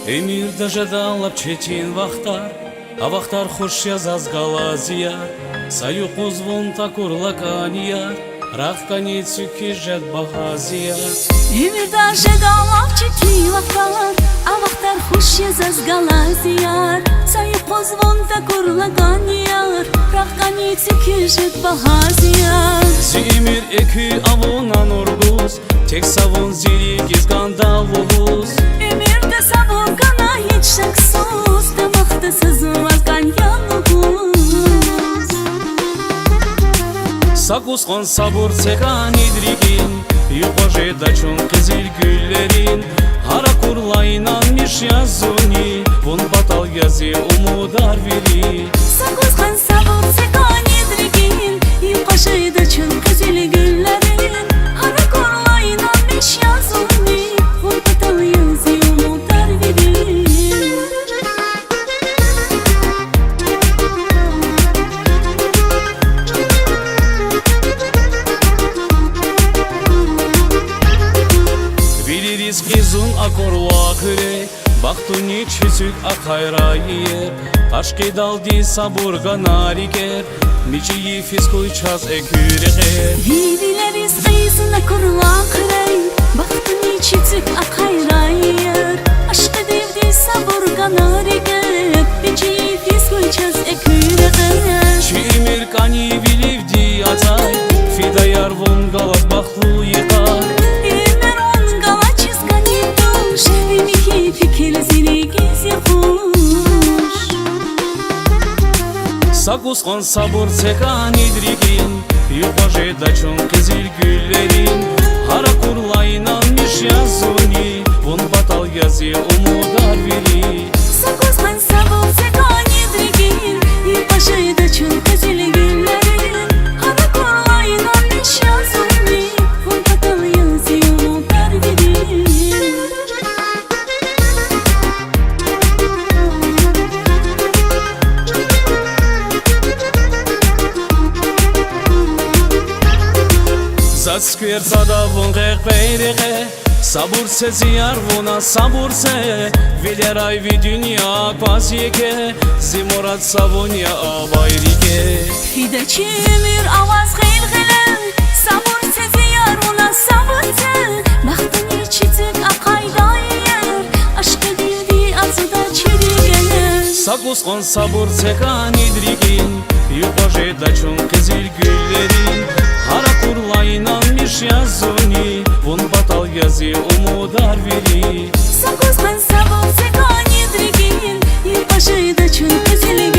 Эмир дожидалап четин вахтар, а вахтар хош язаз галазияр. Саю кузвон такурла канияр, рах каницу кижет багазияр. Эмир дожидалап четин вахтар, а вахтар хош язаз галазияр. Саю кузвон такурла канияр, рах каницу кижет багазияр. Эмир эки авунан ургуз, тек савун зили гизгандал вугуз. Эмир de sabır kana hiç şaksız, damakta sızmazgan yalnız. Sakuzkan sabır sekan idrigin, yuqaje daçun kızıl güllerin. Hara kurlayınan miş yazuni, vun batal yazı umudar veri. Sakuzgan sabır sekan idrigin, yuqaje daçun kızıl güllerin. Hara kurlayınan miş yazuni, vun batal yazı umudar veri. Biliriz kizun akorla kire, baktuni çizük akayrayer. Aşkı daldi saburga nariker, miçiyi fiskoy çaz eküreğer. Biliriz kizun akorla kire, baktuni çizük akayrayer. Aşkı devdi saburga nariker, miçiyi fiskoy çaz eküreğer. Çimir kani bilivdi atay, fidayar vun galas baklu yıkar. Sakuzkan sabır sekan idrigin, yuqaje daçun kızıl güllerin. Hara kurlayınan miş yazuni, vun batal yazı umudar veri. Sakuzkan sabır sekan idrigin, yuqaje daçun kızıl güllerin. Hara kurlayınan miş yazuni, vun batal yazı umudar veri. Zaskwer zada vun geyre, sabur se ziyar vuna sabur se. Vileray vi dünya pasiyeke, zimorat savunya abayrike. Fide çimir avaz geyre, sabur se ziyar vuna sabur se. Baktın içitik akaydayer, aşkı dildi azuda çirigeler. Sakuzkan sabır sekan idrigin, yuqaje daçun kızıl güllerin. Hara kurlayınan miş yazuni, vun batal yazı umudar veri. Sakuzkan sabır sekan idrigin, yuqaje daçun kızıl